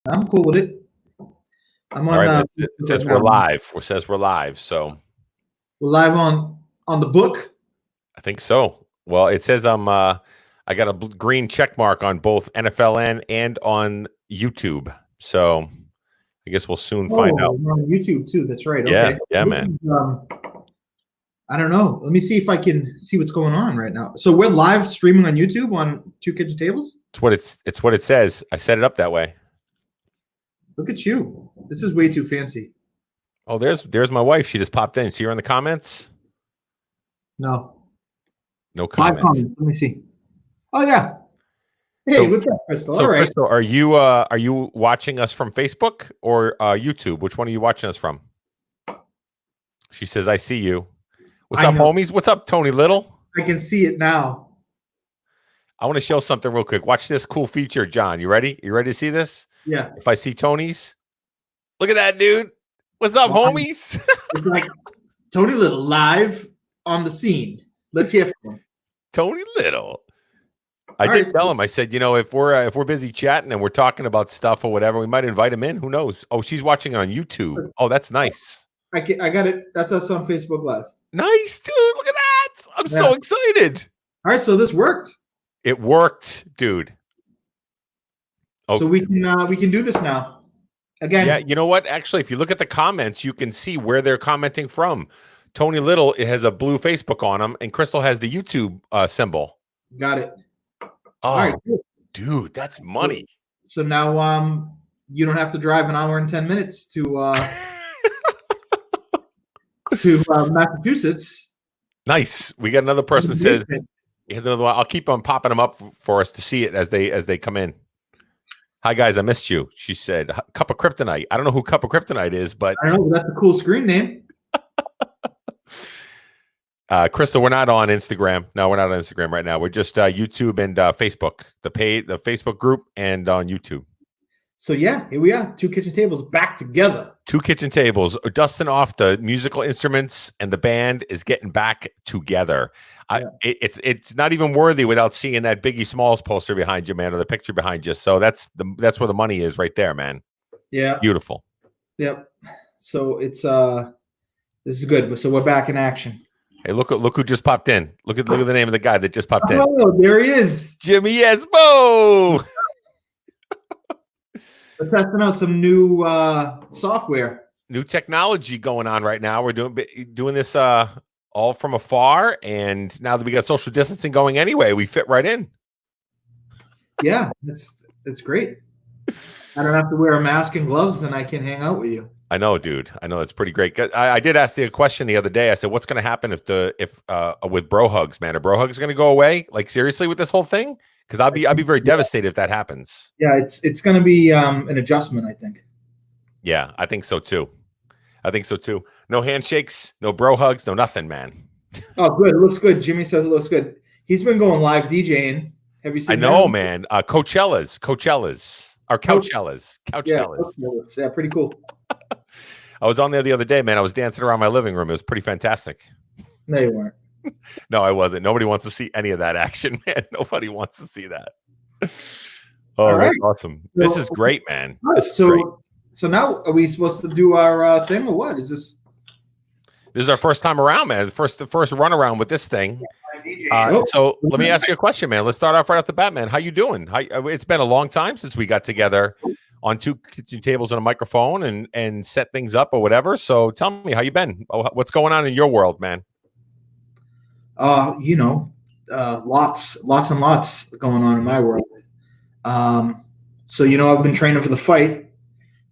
I'm cool with it. I'm All on. right, it says we're live. It says we're live. So we're live on the book. I think so. Well, it says I got a green check mark on both NFLN and on YouTube. So I guess we'll soon find out. We're on YouTube too. That's right. Yeah, Okay. yeah, man. I don't know. Let me see if I can see what's going on right now. So we're live streaming on YouTube on Two Kitchen Tables. It's what it says. I set it up that way. Look at you. This is way too fancy. Oh, there's my wife. She just popped in. See her in the comments? No comments. Let me see. Oh yeah. Hey, what's up, Crystal? So, all right. Crystal, are you watching us from Facebook or YouTube? Which one are you watching us from? She says, "I see you." What's up, homies? What's up, Tony Little? I can see it now. I want to show something real quick. Watch this cool feature, John. You ready? You ready to see this? Yeah. If I see Tony's, look at that, dude. What's up, homies? It's like Tony Little live on the scene. Let's hear from him. Tony Little. I did tell him. I said, if we're busy chatting and we're talking about stuff or whatever, we might invite him in. Who knows? Oh, she's watching it on YouTube. Oh, that's nice. I got it. That's us on Facebook Live. Nice, dude. Look at that. I'm so excited. All right, so this worked. It worked, dude. Okay. So we can do this now. Again. Yeah, you know what? Actually, if you look at the comments, you can see where they're commenting from. Tony Little, it has a blue Facebook on him, and Crystal has the YouTube symbol. Got it. Oh, all right, dude, that's money. So now you don't have to drive an hour and 10 minutes to Massachusetts. Nice. We got another person that says he has another one. I'll keep on popping them up for us to see it as they come in. Hi guys, I missed you. She said, "Cup of Kryptonite." I don't know who Cup of Kryptonite is, but I know that's a cool screen name. Crystal, we're not on Instagram. No, we're not on Instagram right now. We're just YouTube and Facebook, the Facebook group, and on YouTube. So yeah, here we are, Two Kitchen Tables back together. Two Kitchen Tables, dusting off the musical instruments, and the band is getting back together. Yeah. It's not even worthy without seeing that Biggie Smalls poster behind you, man, or the picture behind you. So that's where the money is, right there, man. Yeah, beautiful. Yep. So it's this is good. So we're back in action. Hey, look who just popped in. Look at the name of the guy that just popped in. Oh, there he is, Jimmy Esbo. We're testing out some new software, new technology going on right now. We're doing this all from afar, and now that we got social distancing going anyway, we fit right in. Yeah, that's great. I don't have to wear a mask and gloves, and I can hang out with you. I know, dude. I know that's pretty great. I did ask the question the other day. I said, "What's going to happen if with bro hugs, man? Are bro hugs going to go away? Like seriously with this whole thing?" Because I'd be very devastated if that happens. Yeah, it's going to be an adjustment, I think. Yeah, I think so too. No handshakes, no bro hugs, no nothing, man. Oh, good. It looks good. Jimmy says it looks good. He's been going live DJing. Have you seen? I know, man. Coachellas, or Couchellas. Yeah, pretty cool. I was on there the other day, man. I was dancing around my living room. It was pretty fantastic. No, you weren't. No, I wasn't. Nobody wants to see any of that action, man. Nobody wants to see that. Oh, that's awesome. So, this is great, man. This is great. So now are we supposed to do our thing or what? This is our first time around, man. The first run around with this thing. So let me ask you a question, man. Let's start off right off the bat, man. How you doing? It's been a long time since we got together on Two Kitchen Tables and a microphone and set things up or whatever. So tell me how you been. What's going on in your world, man? Lots and lots going on in my world. So I've been training for the fight.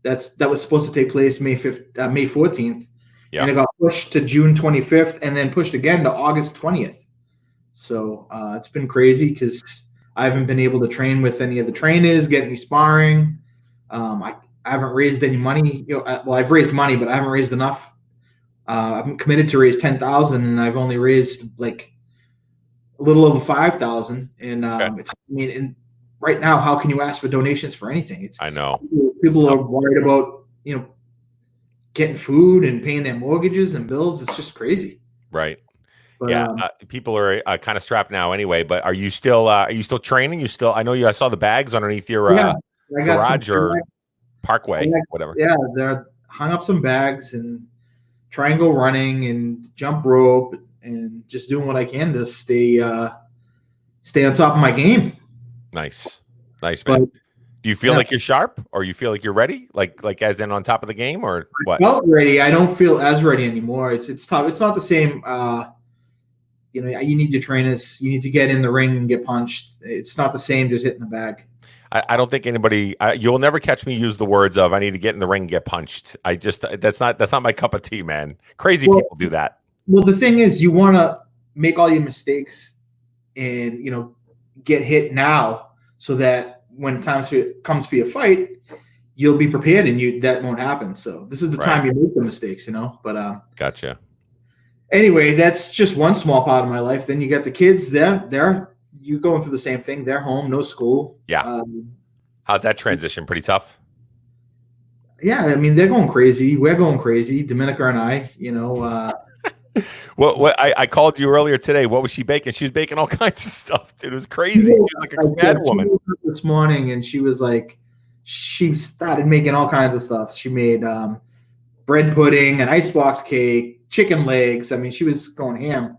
That was supposed to take place May 14th. Yeah. And it got pushed to June 25th and then pushed again to August 20th. So it's been crazy because I haven't been able to train with any of the trainers, get any sparring. I haven't raised any money. I've raised money, but I haven't raised enough. I'm committed to raise 10,000, and I've only raised like a little over 5,000. And and right now, how can you ask for donations for anything? I know people are worried about getting food and paying their mortgages and bills. It's just crazy. Right. But, yeah. People are kind of strapped now anyway. But are you still training? I know I saw the bags underneath your garage. Parkway, whatever. Yeah, they're hung up some bags and try and go running and jump rope and just doing what I can to stay on top of my game. Nice, man. But, do you feel like you're sharp, or you feel like you're ready, like as in on top of the game, or what? I felt ready. I don't feel as ready anymore. It's tough. It's not the same. You need to train us. You need to get in the ring and get punched. It's not the same just hitting the bag. I don't think anybody. You'll never catch me use the words of "I need to get in the ring and get punched." That's not my cup of tea, man. Crazy people do that. Well, the thing is, you want to make all your mistakes and get hit now, so that when comes for your fight, you'll be prepared and that won't happen. So this is the time you make the mistakes, But gotcha. Anyway, that's just one small part of my life. Then you got the kids. You going through the same thing. They're home, no school. Yeah. How'd that transition? Pretty tough. Yeah, I mean they're going crazy. We're going crazy. Dominica and I, Well, I called you earlier today. What was she baking? She was baking all kinds of stuff, dude. It was crazy. She was like a mad woman. This morning, and she was like, she started making all kinds of stuff. She made bread pudding, an icebox cake, chicken legs. I mean, she was going ham.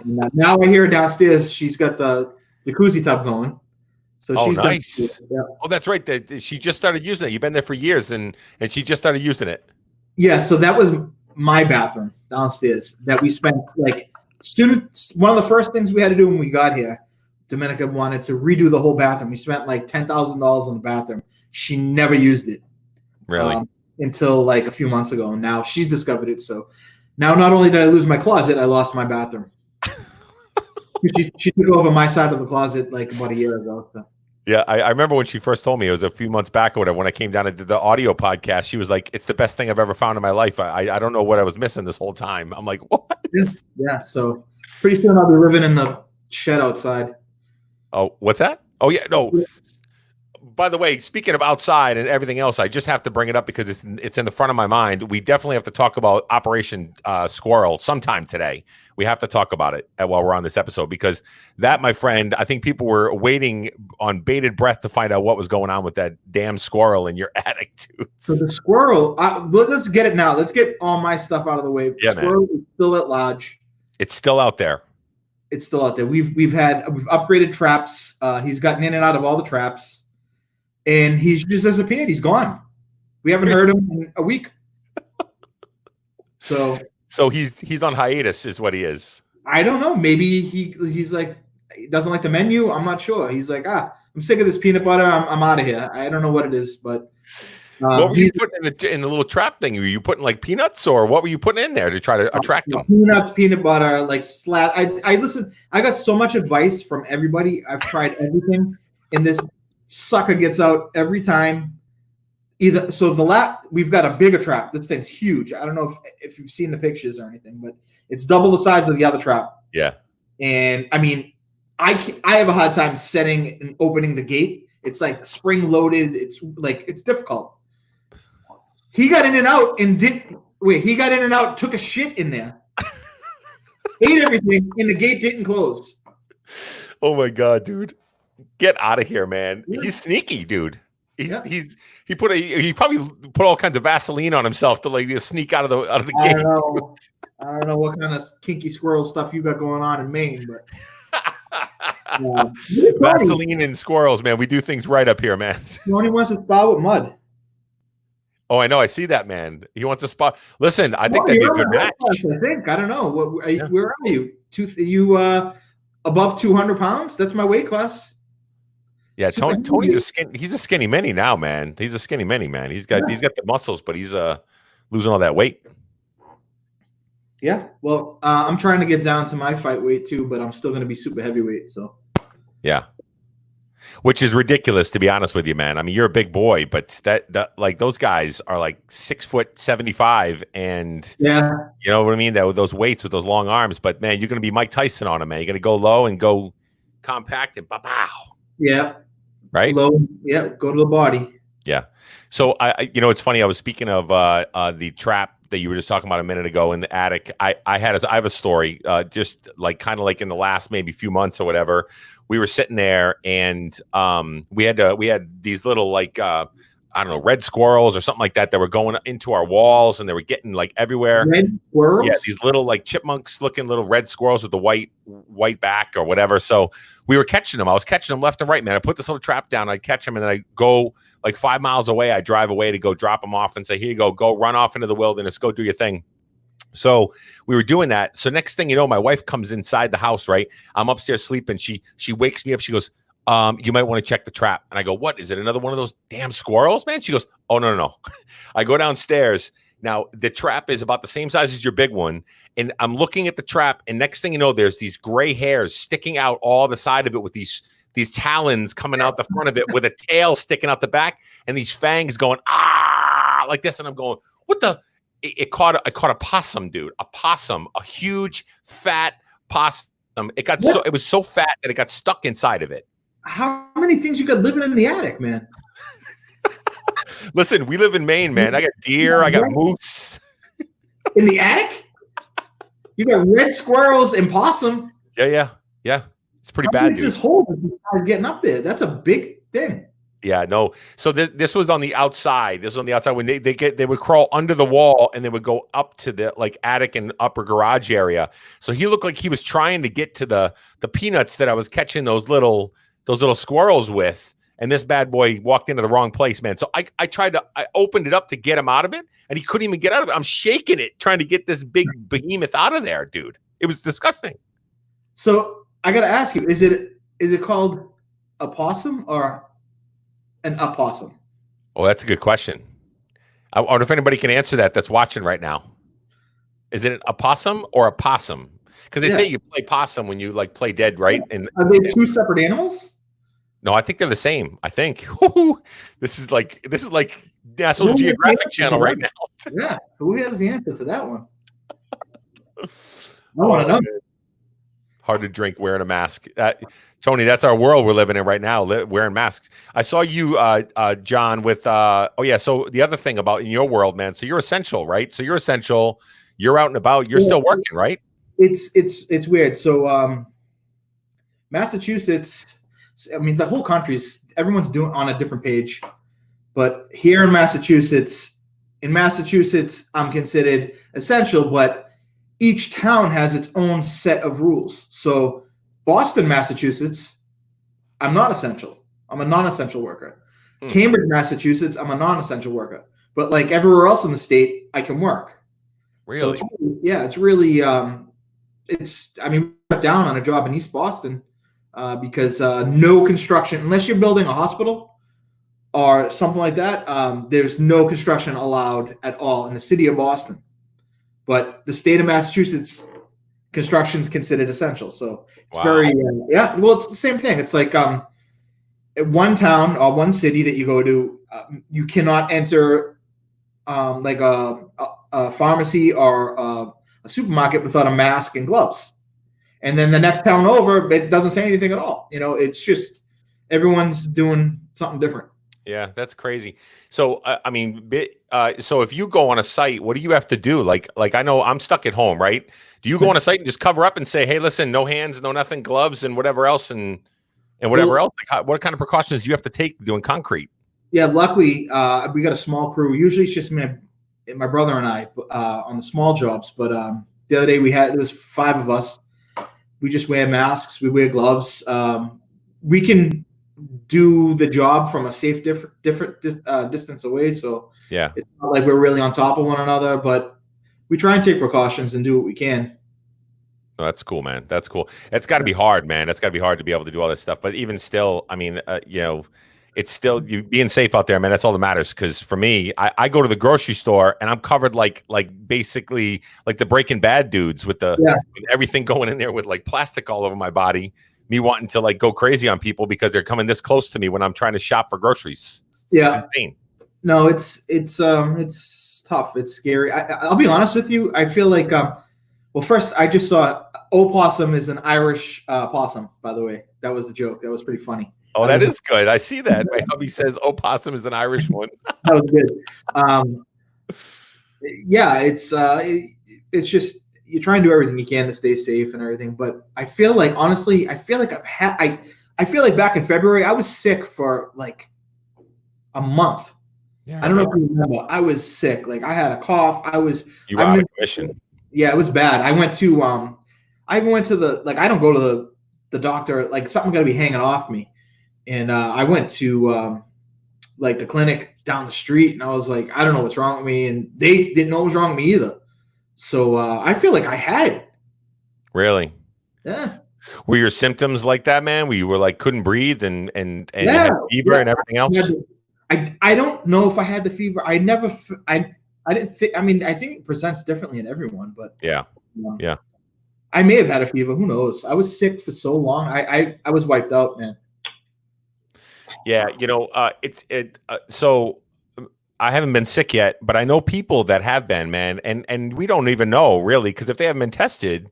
And, now I hear her downstairs. She's got the jacuzzi tub going. So she's nice. Oh, that's right. She just started using it. You've been there for years, and she just started using it. Yeah. So that was my bathroom downstairs that we spent one of the first things we had to do when we got here. Dominica wanted to redo the whole bathroom. We spent like $10,000 on the bathroom. She never used it. Really? Until like a few months ago. And now she's discovered it. So now not only did I lose my closet, I lost my bathroom. she took over my side of the closet like about a year ago. So. Yeah, I remember when she first told me, it was a few months back or whatever, when I came down and did the audio podcast. She was like, it's the best thing I've ever found in my life. I don't know what I was missing this whole time. I'm like, what? Yeah, so pretty soon I'll be living in the shed outside. Oh, what's that? Oh, yeah, no. By the way, speaking of outside and everything else, I just have to bring it up because it's in the front of my mind. We definitely have to talk about Operation Squirrel sometime today. We have to talk about it while we're on this episode because that, my friend, I think people were waiting on bated breath to find out what was going on with that damn squirrel in your attic, dude. So the squirrel, let's get it now. Let's get all my stuff out of the way. Yeah, squirrel is still at large. It's still out there. We've upgraded traps. He's gotten in and out of all the traps. And he's just disappeared. He's gone. We haven't heard him in a week. So he's on hiatus, is what he is. I don't know. Maybe he's like he doesn't like the menu. I'm not sure. He's like, I'm sick of this peanut butter. I'm out of here. I don't know what it is, but what were you putting in the little trap thing? Were you putting like peanuts, or what were you putting in there to try to attract them? Peanuts, peanut butter, like slat. I listen. I got so much advice from everybody. I've tried everything, and this sucker gets out every time. We've got a bigger trap. This thing's huge. I don't know if you've seen the pictures or anything, but it's double the size of the other trap. Yeah. And I mean, I have a hard time setting and opening the gate. It's like spring loaded. It's difficult. He got in and out took a shit in there. Ate everything and the gate didn't close. Oh my God, dude. Get out of here, man. Yeah. He's sneaky, dude. He probably put all kinds of Vaseline on himself to like sneak out of the gate. I don't know what kind of kinky squirrel stuff you got going on in Maine, but Vaseline and squirrels, man. We do things right up here, man. He only wants to spa with mud. Oh, I know. I see that, man. He wants to spot. Listen, I think that'd be a good match. I don't know. Where are you? You above 200 pounds? That's my weight class. Yeah, Tony's he's a skinny mini now, man. He's a skinny mini, man. He's got the muscles, but he's losing all that weight. Yeah. Well, I'm trying to get down to my fight weight too, but I'm still going to be super heavyweight. So. Yeah. Which is ridiculous, to be honest with you, man. I mean, you're a big boy, but that like those guys are like 6'75", and yeah, you know what I mean. That with those weights, with those long arms, but man, you're going to be Mike Tyson on him, man. You're going to go low and go compact and pow. Yeah. Right. Low. Yeah. Go to the body. Yeah. So it's funny. I was speaking of the trap that you were just talking about a minute ago in the attic. I have a story, just like kind of like in the last maybe few months or whatever. We were sitting there and we had these little like I don't know, red squirrels or something like that were going into our walls, and they were getting like everywhere. Red squirrels? Yeah, these little like chipmunks looking little red squirrels with the white back or whatever. So we were catching them. I was catching them left and right, man. I put this little trap down, I'd catch them, and then I go like 5 miles away. I drive away to go drop them off and say, here you go run off into the wilderness, go do your thing. So we were doing that. So next thing you know, my wife comes inside the house, right? I'm upstairs sleeping. She wakes me up. She goes, you might want to check the trap. And I go, what? Is it another one of those damn squirrels, man? She goes, oh, no. I go downstairs. Now, the trap is about the same size as your big one. And I'm looking at the trap. And next thing you know, there's these gray hairs sticking out all the side of it with these talons coming out the front of it with a tail sticking out the back and these fangs going, like this. And I'm going, what the? I caught a possum, dude. A possum, a huge, fat possum. It was so fat that it got stuck inside of it. How many things you got living in the attic, man? Listen, we live in Maine, man. I got deer, I got moose. In the attic? You got red squirrels and possum. Yeah. It's pretty bad. Dude. This hole getting up there. That's a big thing. Yeah, no. So this was on the outside. This was on the outside when they would crawl under the wall and they would go up to the like attic and upper garage area. So he looked like he was trying to get to the peanuts that I was catching those little squirrels with. And this bad boy walked into the wrong place, man. So I opened it up to get him out of it, and he couldn't even get out of it. I'm shaking it, trying to get this big behemoth out of there, dude. It was disgusting. So I got to ask you, is it called a possum or an opossum? Oh, that's a good question. I wonder if anybody can answer that that's watching right now. Is it an opossum or a possum? Because they say you play possum when you like play dead, right? And are they two separate animals? No, I think they're the same. I think this is like National Geographic Channel right now. Yeah, who has the answer to that one? I want to know. Hard to drink wearing a mask. Tony, that's our world we're living in right now, wearing masks. I saw you, John, with so the other thing about in your world, man, so you're essential, right? So you're essential. You're out and about. You're still working, right? It's weird. So Massachusetts, I mean, the whole everyone's doing on a different page. But here in Massachusetts, I'm considered essential, but each town has its own set of rules. So Boston, Massachusetts, I'm not essential. I'm a non-essential worker. Cambridge, Massachusetts, I'm a non-essential worker. But like everywhere else in the state, I can work. Really? So it's really we cut down on a job in East Boston because no construction, unless you're building a hospital or something like that, there's no construction allowed at all in the city of Boston. But the state of Massachusetts, construction is considered essential. So it's very, well, it's the same thing. It's like one town or one city that you go to, you cannot enter like a pharmacy or a supermarket without a mask and gloves. And then the next town over, it doesn't say anything at all. You know, it's just everyone's doing something different. Yeah, that's crazy. So, so if you go on a site, what do you have to do? Like I know I'm stuck at home, right? Do you go on a site and just cover up and say, hey, listen, no hands, no nothing, gloves and whatever else and whatever else? Like, what kind of precautions do you have to take doing concrete? Yeah, luckily, we got a small crew. Usually it's just my brother and I on the small jobs. But the other day there was 5 of us. We just wear masks. We wear gloves. We can do the job from a safe different distance away, so it's not like we're really on top of one another, but we try and take precautions and do what we can. Oh, that's cool, man. That's cool. It's got to be hard, man. It's got to be hard to be able to do all this stuff, but even still, I mean, it's still you being safe out there, man. That's all that matters. Because for me, I go to the grocery store and I'm covered like basically like the Breaking Bad dudes with with everything going in there with like plastic all over my body. Me wanting to like go crazy on people because they're coming this close to me when I'm trying to shop for groceries. It's insane. No, it's tough. It's scary. I'll be honest with you. I feel like, first I just saw opossum is an Irish possum, by the way. That was a joke. That was pretty funny. Oh, that is good. I see that. My hubby says opossum is an Irish one. That was good. It's just, you try and do everything you can to stay safe and everything. But I feel like, honestly, I feel like back in February, I was sick for like a month. Yeah, I don't know if you remember. I was sick. Like I had a cough. You were out of commission. Yeah, it was bad. I even went to I don't go to the doctor, like something got to be hanging off me. And I went to like the clinic down the street, and I was like, I don't know what's wrong with me. And they didn't know what was wrong with me either. So I feel like I had it. Really? Yeah. Were your symptoms like that, man? Where you were like couldn't breathe and you had fever and everything else? I don't know if I had the fever. I didn't think. I mean, I think it presents differently in everyone, but yeah. I may have had a fever. Who knows? I was sick for so long. I was wiped out, man. Yeah, so I haven't been sick yet, but I know people that have been, man, and we don't even know really, because if they haven't been tested,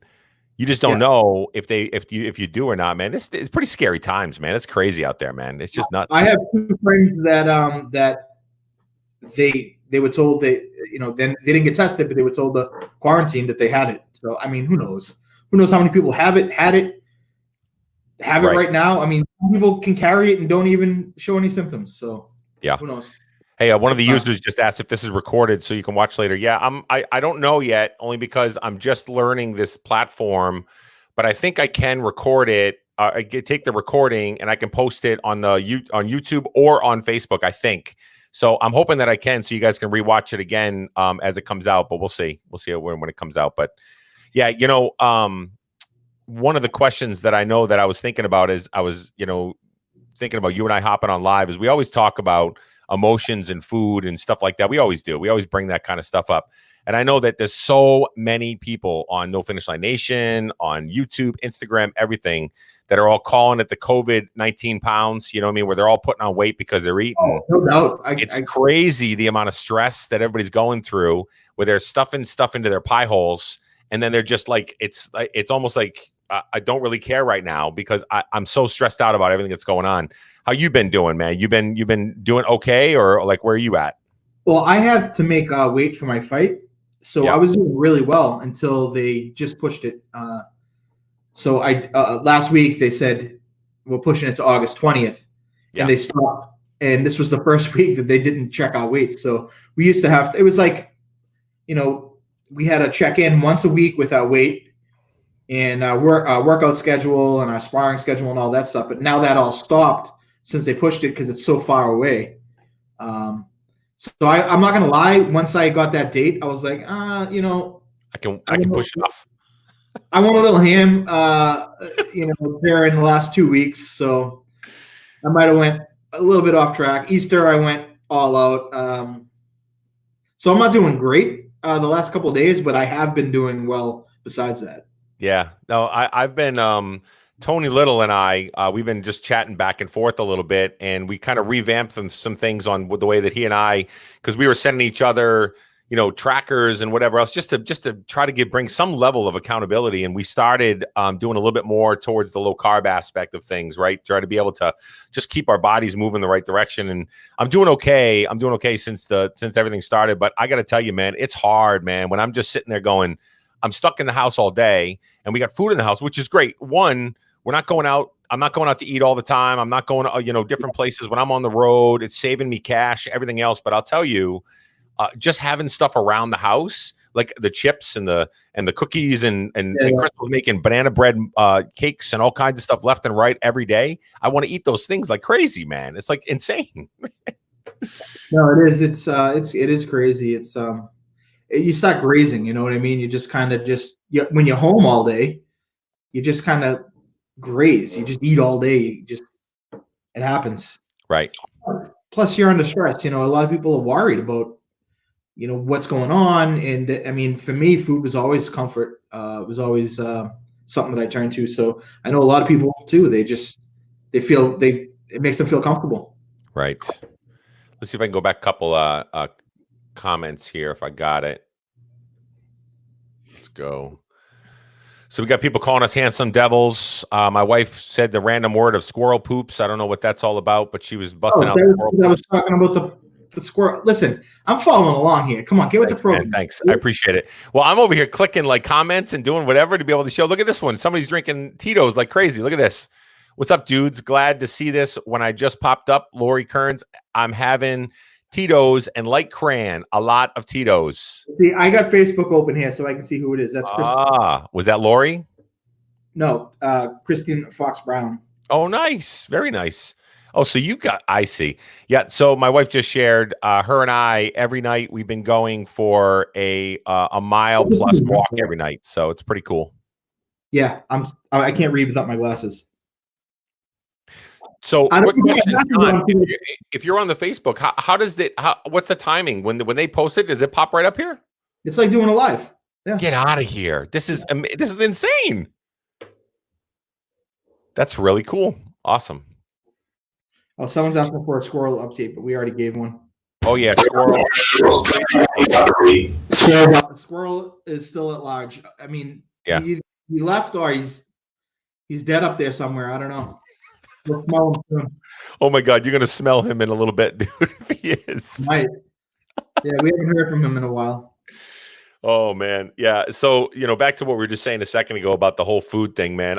you just don't know if you do or not, man. It's pretty scary times, man. It's crazy out there, man. It's just nuts. I have 2 friends that they were told then they didn't get tested, but they were told the quarantine that they had it. So I mean, who knows? Who knows how many people had it right now? I mean, some people can carry it and don't even show any symptoms. So yeah, who knows? Hey, one of the users just asked if this is recorded so you can watch later. Yeah, I don't know yet, only because I'm just learning this platform, but I think I can record it. I take the recording and I can post it on on YouTube or on Facebook, I think. So I'm hoping that I can, so you guys can rewatch it again as it comes out. But we'll see. We'll see when it comes out. But yeah, one of the questions that I know that I was thinking about is thinking about you and I hopping on live is we always talk about emotions and food and stuff like that. We always do. We always bring that kind of stuff up. And I know that there's so many people on No Finish Line Nation, on YouTube, Instagram, everything, that are all calling it the COVID-19 pounds, you know what I mean? Where they're all putting on weight because they're eating. Oh, no doubt. It's crazy the amount of stress that everybody's going through, where they're stuffing stuff into their pie holes. And then they're just like, it's almost like, I don't really care right now because I'm so stressed out about everything that's going on. How you been doing, man? You've been doing okay, or like where are you at? Well, I have to make weight for my fight, so I was doing really well until they just pushed it. So last week they said we're pushing it to August 20th, and they stopped. And this was the first week that they didn't check our weights. So we used to have to, it was like, we had to check in once a week with our weight and our workout schedule and our sparring schedule and all that stuff. But now that all stopped since they pushed it because it's so far away. So I'm not gonna lie. Once I got that date, I was like, I can push it off. I want a little ham, there in the last 2 weeks. So I might have went a little bit off track. Easter, I went all out. So I'm not doing great the last couple of days, but I have been doing well besides that. Yeah, no, I've been Tony Little and I we've been just chatting back and forth a little bit, and we kind of revamped some things on the way that he and I, because we were sending each other trackers and whatever else just to try to bring some level of accountability. And we started doing a little bit more towards the low carb aspect of things, right? Try to be able to just keep our bodies moving the right direction. And I'm doing okay. I'm doing okay since everything started. But I got to tell you, man, it's hard, man, when I'm just sitting there going, I'm stuck in the house all day and we got food in the house, which is great. One, we're not going out. I'm not going out to eat all the time. I'm not going to, different places when I'm on the road. It's saving me cash, everything else. But I'll tell you, just having stuff around the house, like the chips and the cookies and Chris was making banana bread cakes and all kinds of stuff left and right every day. I want to eat those things like crazy, man. It's like insane. No, it is. It is crazy. It's you start grazing, you know what I mean? You just kind of when you're home all day, you just kind of graze. You just eat all day. It happens. Right. Plus you're under stress. A lot of people are worried about, what's going on. And I mean, for me, food was always comfort. It was always something that I turned to. So I know a lot of people too, it makes them feel comfortable. Right. Let's see if I can go back a couple comments here if I got it. Let's go. So we got people calling us handsome devils. My wife said the random word of squirrel poops. I don't know what that's all about, but she was busting out squirrel poops. I was talking about the squirrel. Listen, I'm following along here. Come on, get with the program. Man, thanks. I appreciate it. Well, I'm over here clicking like comments and doing whatever to be able to show. Look at this one. Somebody's drinking Tito's like crazy. Look at this. What's up, dudes? Glad to see this. When I just popped up, Lori Kearns, I'm having Tito's and like Cran, a lot of Tito's. See, I got Facebook open here so I can see who it is. That's Chris. Was that Lori? No, Christine Fox Brown. Oh, nice. Very nice. Oh, so I see. Yeah. So my wife just shared, her and I, every night we've been going for a mile plus walk every night. So it's pretty cool. Yeah. I can't read without my glasses. So quick question, John, if you're on the Facebook, what's the timing when they post it? Does it pop right up here? It's like doing a live. Yeah. Get out of here. This is insane. That's really cool. Awesome. Oh, someone's asking for a squirrel update, but we already gave one. Oh yeah, squirrel. Squirrel is still at large. I mean, yeah, he left or he's dead up there somewhere. I don't know. We'll smell him soon. Oh my God, you're gonna smell him in a little bit, dude. If he is. Right. Yeah, we haven't heard from him in a while. Oh man, yeah. So back to what we were just saying a second ago about the whole food thing, man.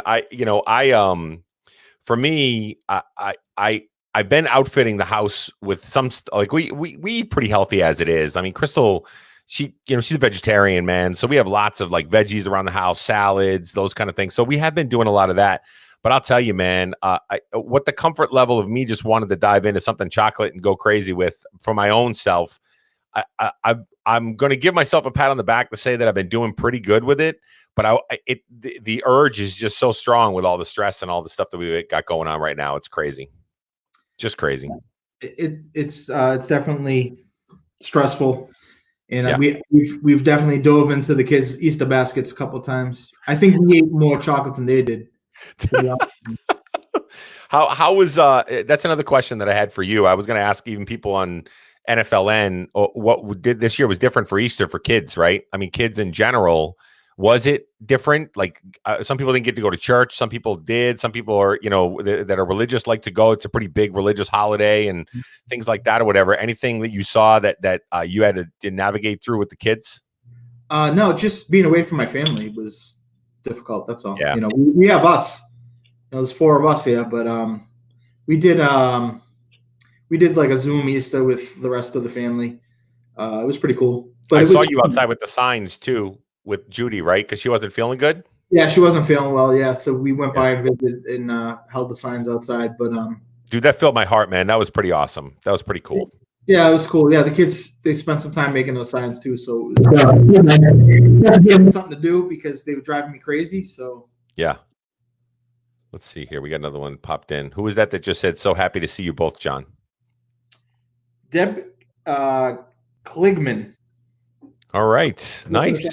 For me, I've been outfitting the house with some like we eat pretty healthy as it is. I mean, Crystal, she's a vegetarian, man. So we have lots of like veggies around the house, salads, those kind of things. So we have been doing a lot of that. But I'll tell you, man, what the comfort level of me just wanted to dive into something chocolate and go crazy with for my own self. I'm going to give myself a pat on the back to say that I've been doing pretty good with it. But the urge is just so strong with all the stress and all the stuff that we got going on right now. It's crazy. Just crazy. It's definitely stressful, and we've definitely dove into the kids' Easter baskets a couple of times. I think we ate more chocolate than they did. How was that's another question that I had for you. I was going to ask even people on NFLN what did this year was different for Easter for kids, right? I mean, kids in general. Was it different? Like some people didn't get to go to church. Some people did. Some people are, that are religious like to go. It's a pretty big religious holiday and things like that or whatever. Anything that you saw that you had to navigate through with the kids? No, just being away from my family was difficult. That's all. Yeah. We have us. There's 4 of us here, but we did like a Zoom Easter with the rest of the family. It was pretty cool. But I saw you outside with the signs too. With Judy, right? Because she wasn't feeling good. Yeah, she wasn't feeling well. Yeah, so we went by and visited and held the signs outside. But dude, that filled my heart, man. That was pretty awesome. That was pretty cool. Yeah, it was cool. Yeah, the kids they spent some time making those signs too. So it was something to do because they were driving me crazy. So yeah. Let's see here. We got another one popped in. Who was that just said, "So happy to see you both, John"? Deb Kligman. All right. Nice.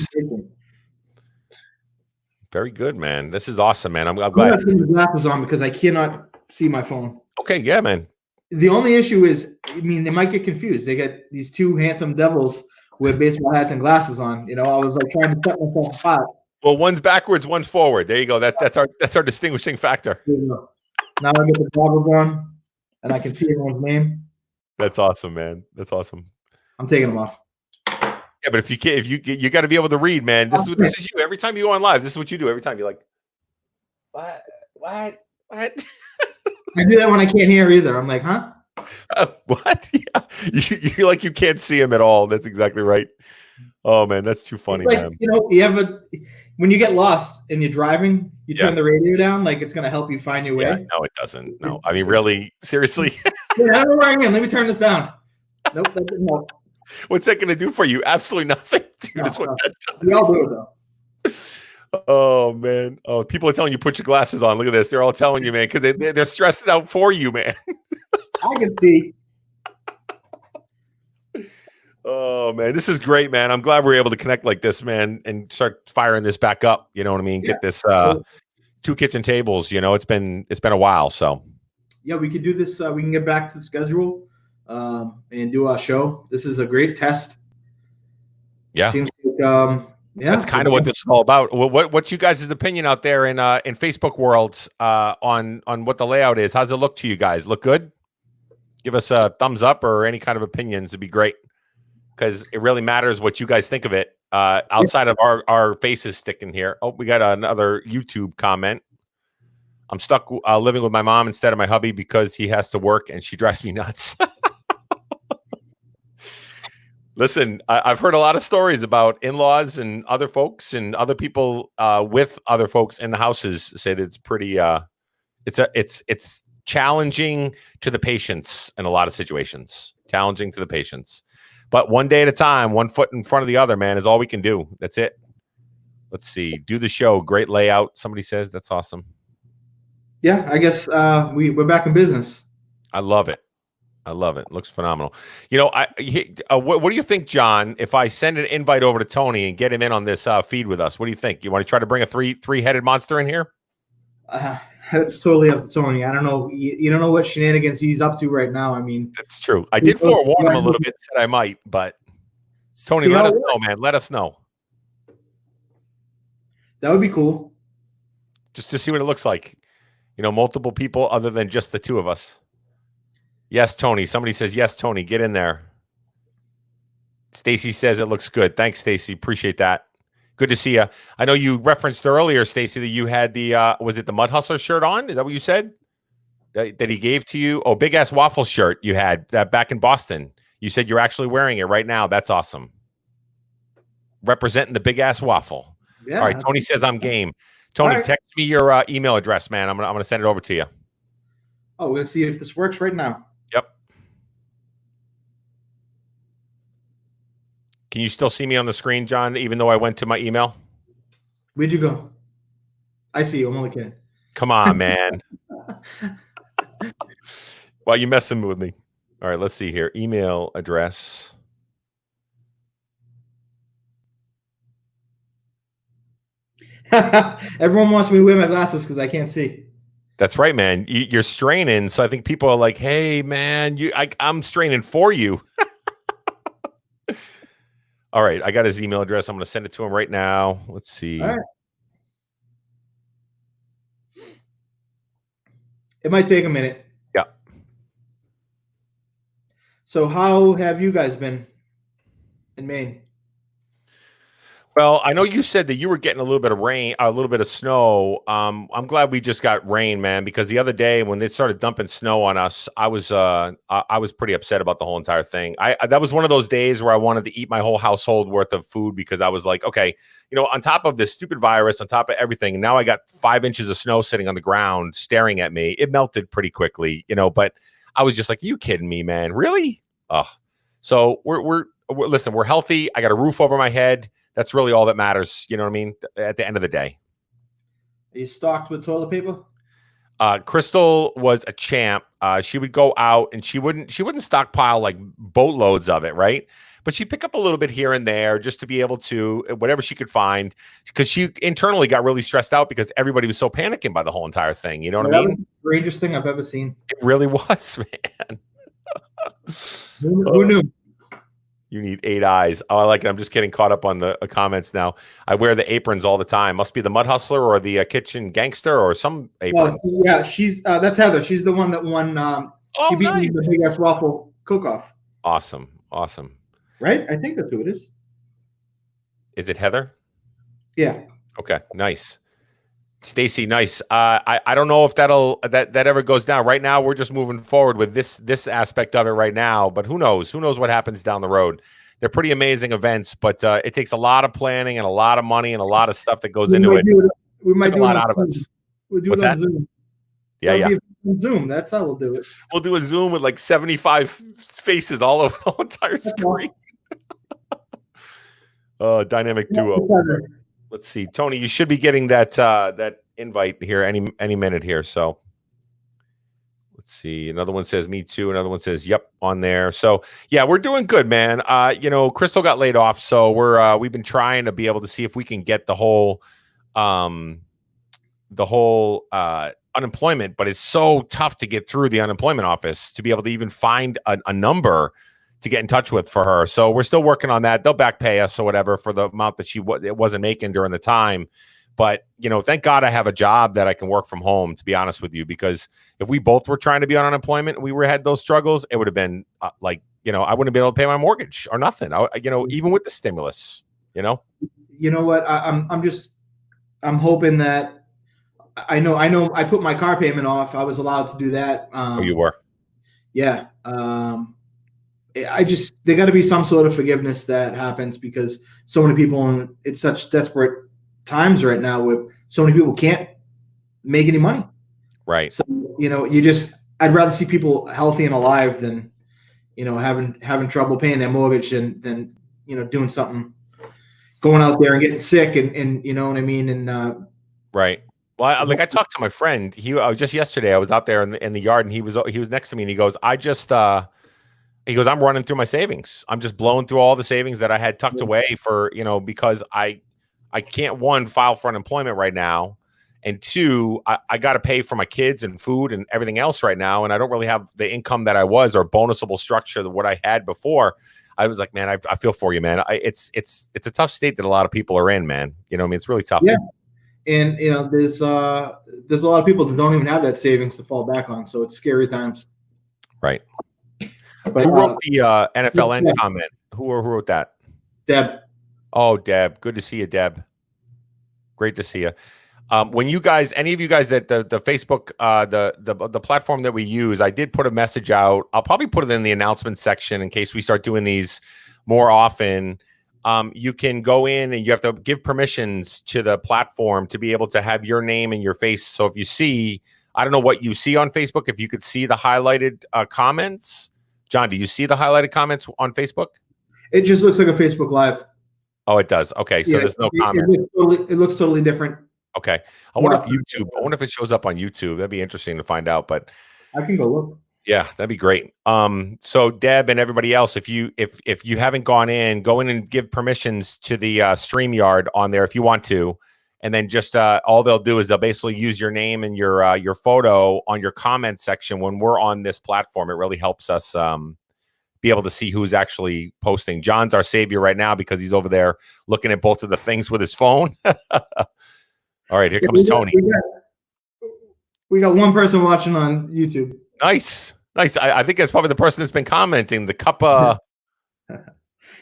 Very good, man. This is awesome, man. I'm glad. I'm putting the glasses on because I cannot see my phone. Okay. Yeah, man. The only issue is, I mean, they might get confused. They get these 2 handsome devils with baseball hats and glasses on. I was like trying to cut myself apart. Well, one's backwards, one's forward. There you go. That's our distinguishing factor. Now I get the goggles on and I can see everyone's name. That's awesome, man. That's awesome. I'm taking them off. Yeah, but if you got to be able to read, man. This is you. Every time you go on live, this is what you do. Every time you're like, what? I do that when I can't hear either. I'm like, huh? What? Yeah, you like you can't see him at all. That's exactly right. Oh man, that's too funny, like, man. When you get lost and you're driving, you turn the radio down, like it's gonna help you find your way. Yeah, no, it doesn't. No, I mean, really, seriously. Yeah, I don't know where I am. Let me turn this down. Nope, that didn't help. What's that going to do for you? Absolutely nothing, dude. That's what that does. We all do it though. Oh man! Oh, people are telling you put your glasses on. Look at this. They're all telling you, man, because they're stressed out for you, man. I can see. Oh man, this is great, man. I'm glad we're able to connect like this, man, and start firing this back up. You know what I mean? Get this 2 kitchen tables. It's been a while. So yeah, we could do this. We can get back to the schedule. And do our show. This is a great test. Yeah. Seems like, that's kind of what this is all about. What's you guys' opinion out there in Facebook world on what the layout is? How's it look to you guys? Look good? Give us a thumbs up or any kind of opinions. It'd be great because it really matters what you guys think of it outside of our faces sticking here. Oh, we got another YouTube comment. I'm stuck living with my mom instead of my hubby because he has to work and she drives me nuts. Listen, I've heard a lot of stories about in-laws and other folks and other people with other folks in the houses say that it's pretty. It's challenging to the patients in a lot of situations. Challenging to the patients, but one day at a time, one foot in front of the other. Man, is all we can do. That's it. Let's see. Do the show. Great layout. Somebody says that's awesome. Yeah, I guess we're back in business. I love it. I love it. Looks phenomenal. You know, what do you think, John? If I send an invite over to Tony and get him in on this feed with us, what do you think? You want to try to bring a three-headed monster in here? That's totally up to Tony. I don't know. You don't know what shenanigans he's up to right now. I mean, that's true. I did forewarn him a little bit. Said I might, but Tony, let us know, man. Let us know. That would be cool. Just to see what it looks like. You know, multiple people other than just the two of us. Yes, Tony. Somebody says, yes, Tony, get in there. Stacy says it looks good. Thanks, Stacy. Appreciate that. Good to see you. I know you referenced earlier, Stacy, that you had the, was it the Mud Hustler shirt on? Is that what you said? That he gave to you? Oh, Big Ass Waffle shirt you had that back in Boston. You said you're actually wearing it right now. That's awesome. Representing the Big Ass Waffle. Yeah, all right, Tony says I'm game. Tony, right. Text me your email address, man. I'm gonna send it over to you. Oh, we're gonna see if this works right now. Yep. Can you still see me on the screen, John, even though I went to my email? Where'd you go? I see you. I'm only kidding. Come on, man. Well, you messing with me. All right, let's see here. Email address. Everyone wants me to wear my glasses because I can't see. That's right, man. You're straining, so I think people are like, "Hey, man, I'm straining for you." All right, I got his email address. I'm going to send it to him right now. Let's see. All right. It might take a minute. Yeah. So, how have you guys been in Maine? Well, I know you said that you were getting a little bit of rain, a little bit of snow. I'm glad we just got rain, man, because the other day when they started dumping snow on us, I was pretty upset about the whole entire thing. That was one of those days where I wanted to eat my whole household worth of food because I was like, okay, you know, on top of this stupid virus, on top of everything, now I got 5 inches of snow sitting on the ground staring at me. It melted pretty quickly, you know, but I was just like, you kidding me, man? Really? So we're listen, we're healthy. I got a roof over my head. That's really all that matters. You know what I mean? At the end of the day. Are you stocked with toilet paper? Crystal was a champ. She would go out and she wouldn't stockpile like boatloads of it, right? But she'd pick up a little bit here and there just to be able to, whatever she could find, because she internally got really stressed out because everybody was so panicking by the whole entire thing. You know what I mean? That was the strangest thing I've ever seen. It really was, man. Who knew? You need 8 eyes. Oh, I like it. I'm just getting caught up on the comments now. I wear the aprons all the time. Must be the Mud Hustler or the Kitchen Gangster or some apron. Well, yeah, she's that's Heather. She's the one that won. She beat me in the Big Ass Waffle cook-off. Awesome. Right? I think that's who it is. Is it Heather? Yeah. Okay. Nice. Stacy, nice. I don't know if that ever goes down. Right now, we're just moving forward with this aspect of it right now. But who knows? Who knows what happens down the road? They're pretty amazing events, but it takes a lot of planning and a lot of money and a lot of stuff that goes into it. We might do a lot out of us. We'll do it on Zoom. Yeah. Zoom. That's how we'll do it. We'll do a Zoom with like 75 faces all over the entire screen. Dynamic duo. Let's see, Tony. You should be getting that invite here any minute here. So let's see. Another one says me too. Another one says yep on there. So yeah, we're doing good, man. You know, Crystal got laid off, so we've been trying to be able to see if we can get the whole unemployment, but it's so tough to get through the unemployment office to be able to even find a number to get in touch with for her. So we're still working on that. They'll back pay us or whatever for the amount that it wasn't making during the time. But, you know, thank God I have a job that I can work from home, to be honest with you, because if we both were trying to be on unemployment and we had those struggles, it would have been like, you know, I wouldn't be able to pay my mortgage or nothing. You know, even with the stimulus, you know. You know what? I'm hoping that I know I put my car payment off. I was allowed to do that. Oh, you were? Yeah. there got to be some sort of forgiveness that happens because so many people, it's such desperate times right now where so many people can't make any money. Right. So, I'd rather see people healthy and alive than, having trouble paying their mortgage than doing something, going out there and getting sick and you know what I mean? And, right. Well, I talked to my friend. Just yesterday I was out there in the yard and he was next to me and he goes, I'm running through my savings. I'm just blowing through all the savings that I had tucked away for, because I can't, one, file for unemployment right now. And two, I got to pay for my kids and food and everything else right now. And I don't really have the income that I was or bonusable structure that what I had before. I was like, man, I feel for you, man. It's a tough state that a lot of people are in, man. It's really tough. Yeah. And, there's a lot of people that don't even have that savings to fall back on. So it's scary times. Right. But, who wrote the NFLN comment? Who wrote that? Deb. Oh, Deb. Good to see you, Deb. Great to see you. When you guys, any of you guys that the Facebook, the platform that we use, I did put a message out. I'll probably put it in the announcement section in case we start doing these more often. You can go in and you have to give permissions to the platform to be able to have your name and your face. So if you see, I don't know what you see on Facebook, if you could see the highlighted comments. John, do you see the highlighted comments on Facebook? It just looks like a Facebook Live. Oh, it does. Okay, so there's no comment. It looks totally different. Okay. I wonder if it shows up on YouTube. That'd be interesting to find out, but I can go look. Yeah, that'd be great. So Deb and everybody else, if you haven't gone in, go in and give permissions to the StreamYard on there if you want to. And then just all they'll do is they'll basically use your name and your photo on your comment section when we're on this platform. It really helps us be able to see who's actually posting. John's our savior right now because he's over there looking at both of the things with his phone. All right, here comes Tony. We got one person watching on YouTube. Nice. I think that's probably the person that's been commenting. The cup of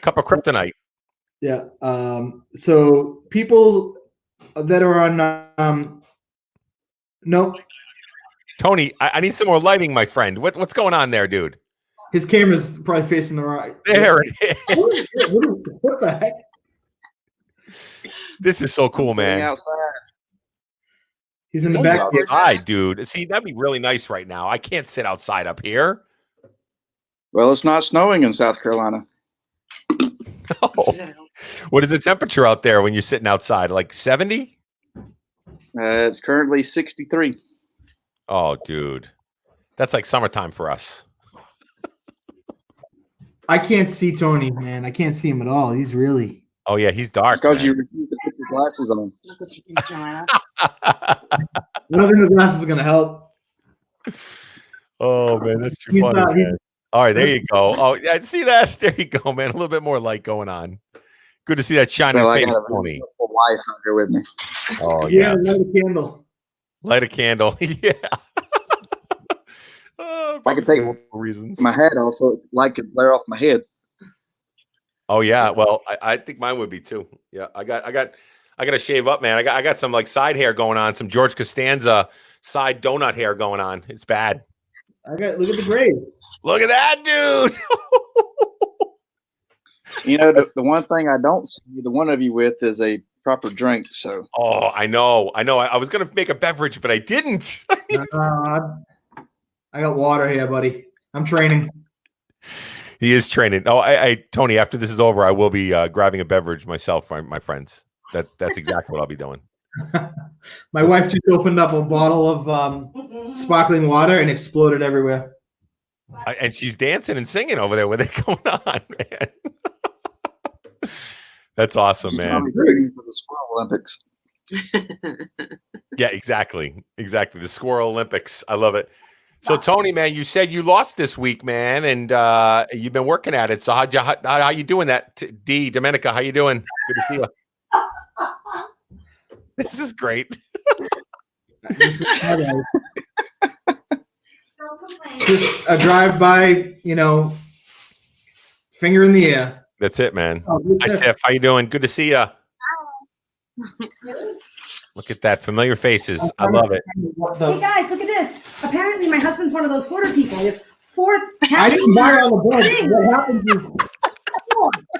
kryptonite. Yeah. So people that are on no. Tony, I need some more lighting, my friend. What's going on there, dude? His camera's probably facing the right. There it is. What the heck? This is so cool, man. Outside. He's in the back. Hi, dude. See, that'd be really nice right now. I can't sit outside up here. Well, it's not snowing in South Carolina. Oh. What is the temperature out there when you're sitting outside? Like 70? It's currently 63. Oh, dude. That's like summertime for us. I can't see Tony, man. I can't see him at all. He's really. Oh, yeah. He's dark. It's because you refuse to put your glasses on. I don't think the glasses are going to help. Oh, man. That's too funny, man. All right. There you go. Oh, yeah. See that? There you go, man. A little bit more light going on. Good to see that shining face, Tony. Wife out here with me. Oh, yeah. Light a candle. Light a candle. Yeah. If I could take reasons. My head also, light could flare off my head. Oh yeah, well, I think mine would be too. Yeah, I got to shave up, man. I got some like side hair going on, some George Costanza side donut hair going on. It's bad. Look at the grade. Look at that, dude. The one thing I don't see the one of you with is a proper drink. So. Oh, I know. I was gonna make a beverage, but I didn't. I got water here, buddy. I'm training. He is training. Oh, Tony, after this is over, I will be grabbing a beverage myself for my friends. That's exactly what I'll be doing. My wife just opened up a bottle of sparkling water and exploded everywhere. And she's dancing and singing over there with it going on, man. That's awesome, man. For the Squirrel Olympics. Yeah, exactly. The Squirrel Olympics. I love it. So Tony, man, you said you lost this week, man, and you've been working at it. So how you doing that? Domenica, how you doing? Good to see you. This is great. Just a drive-by, finger in the air. That's it, man. Hi, Tiff. How you doing? Good to see you. Look at that. Familiar faces. I love it. Hey, guys, look at this. Apparently, my husband's one of those hoarder people. He has fourth. I didn't buy all the bread. What happened is,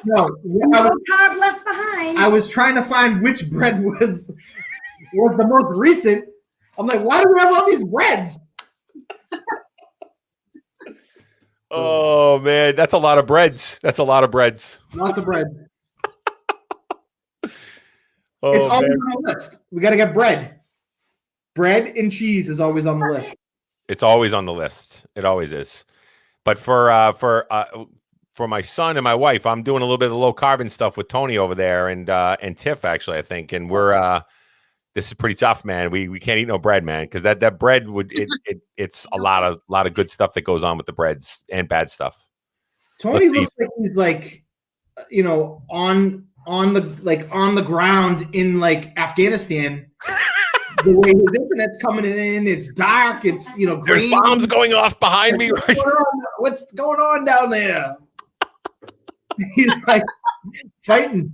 no, No carb left behind. I was trying to find which bread was the most recent. I'm like, why do we have all these breads? Oh man, that's a lot of breads. That's a lot of breads. Lots of bread. Oh, It's always man. on the list. We got to get bread. Bread and cheese is always on the list. It's always on the list. It always is. But for my son and my wife, I'm doing a little bit of low carbon stuff with Tony over there and Tiff actually, I think. And we're this is pretty tough, man. We can't eat no bread, man, because that bread it's a lot of good stuff that goes on with the breads and bad stuff. Tony looks like he's like, on the ground in like Afghanistan. The way his internet's coming in, it's dark. It's There's green. bombs going off behind me. Right? What's going on down there? He's like fighting.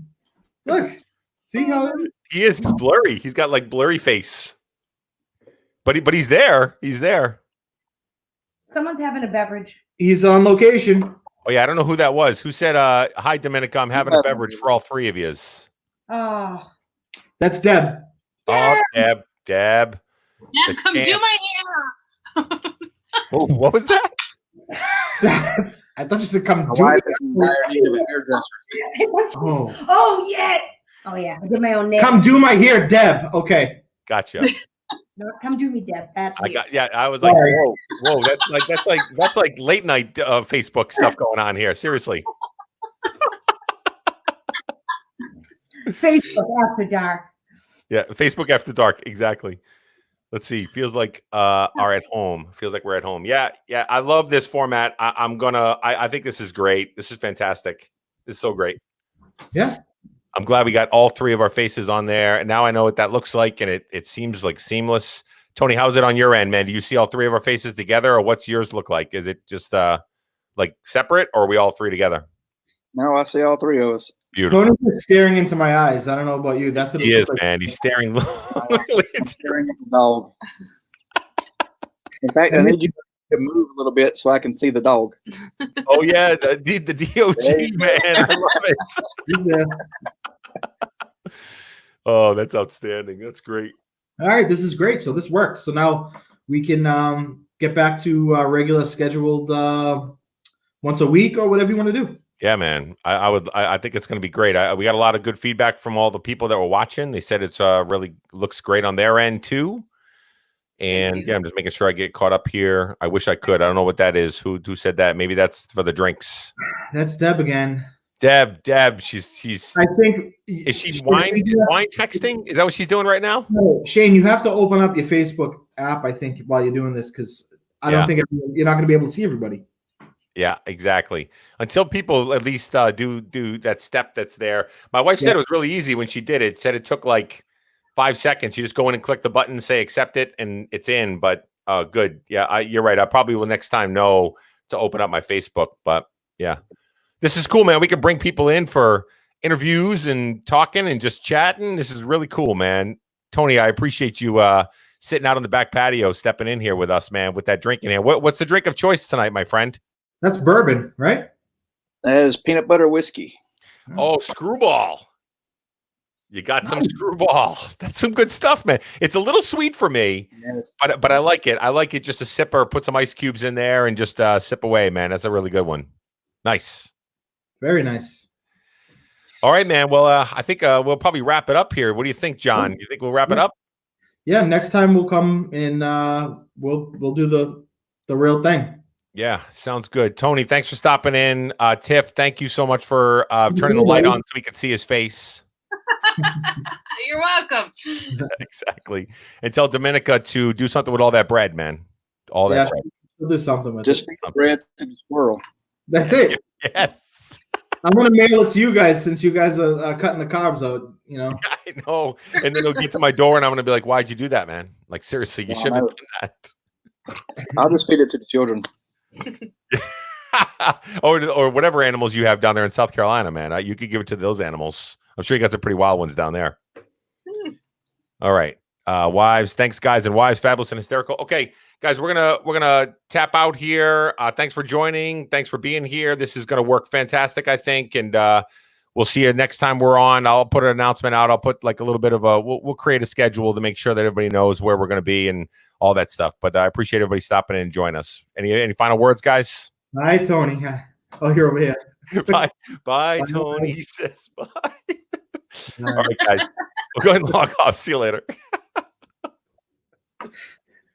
Look, see how He is. He's blurry. He's got like blurry face. But he's there. He's there. Someone's having a beverage. he's on location. Oh yeah, I don't know who that was. Who said, "Hi, Dominica, I'm having a beverage for all three of yous." Oh, That's Deb. Oh, Deb. Yeah, The come do champ. my hair. Oh, what was that? I thought you said come My do wife it. is in dire need of a hairdresser. Oh, oh yeah. I did my own nails. come do my hair, Deb. Okay. Gotcha. No, come do me, Deb. That's what I was like, Sorry. whoa, that's like late night Facebook stuff going on here. Seriously. Facebook after dark. Yeah, Facebook after dark. Exactly. Let's see. Feels like are at home. Feels like we're at home. Yeah. I love this format. I think this is great. This is fantastic. This is so great. Yeah. I'm glad we got all three of our faces on there. And now I know what that looks like, and it seems like seamless. Tony, how's it on your end, man? Do you see all three of our faces together, or what's yours look like? Is it just like separate, or are we all three together? No, I see all three of us. Beautiful. Tony's just staring into my eyes. I don't know about you. That's what He it is, looks like. man. He's staring. Staring at the dog. In fact, I need you to move a little bit so I can see the dog. Oh yeah, the DOG, man. I love it. Yeah. Oh, that's outstanding. That's great. All right, this is great. So this works. So now we can get back to regular scheduled once a week or whatever you want to do. Yeah, man. I think it's going to be great. We got a lot of good feedback from all the people that were watching. They said it's really looks great on their end too. And yeah, I'm just making sure I get caught up here. I wish I could. I don't know what that is. Who said that? Maybe that's for the drinks. That's Deb again. Deb. She's. I think Is she wine texting? Is that what she's doing right now? No, Shane, you have to open up your Facebook app. I think while you're doing this, because I don't think you're not going to be able to see everybody. Yeah, exactly. Until people at least do that step that's there. My wife said it was really easy when she did it. Said it took like 5 seconds. You just go in and click the button, say accept it, and it's in. But good. Yeah, you're right. I probably will next time know to open up my Facebook. But yeah, this is cool, man. We can bring people in for interviews and talking and just chatting. This is really cool, man. Tony, I appreciate you sitting out on the back patio, stepping in here with us, man, with that drink in here. What's the drink of choice tonight, my friend? That's bourbon, right? That is peanut butter whiskey. Oh, Screwball. You got some Screwball. That's some good stuff, man. It's a little sweet for me, but I like it. I like it just a sipper, put some ice cubes in there and just sip away, man. That's a really good one. Nice. Very nice. All right, man. Well, I think we'll probably wrap it up here. What do you think, John? You think we'll wrap it up? Yeah, next time we'll come and we'll do the real thing. Yeah, sounds good. Tony, thanks for stopping in. Tiff, thank you so much for turning the light on so we could see his face. You're welcome. Exactly. And tell Dominica to do something with all that bread, man. All that bread. We'll do something with Just it. feed the bread to the squirrel. That's it. Yes. I'm gonna mail it to you guys since you guys are cutting the carbs out. You know. I know. And then he'll get to my door and I'm gonna be like, "Why'd you do that, man? Like seriously, you shouldn't have done that." I'll just feed it to the children. or whatever animals you have down there in South Carolina, man. You could give it to those animals. I'm sure you got some pretty wild ones down there. All right. Wives, thanks, guys, and wives, fabulous and hysterical. Okay, guys, we're gonna tap out here. Thanks for joining. Thanks for being here. This is gonna work fantastic, I think, and we'll see you next time we're on. I'll put an announcement out. I'll put like a little bit of a. We'll create a schedule to make sure that everybody knows where we're gonna be and all that stuff. But I appreciate everybody stopping in and joining us. Any final words, guys? Bye, Tony. Oh, you're over here. Bye, Tony. He says bye. All right, guys. We'll go ahead and log off. See you later.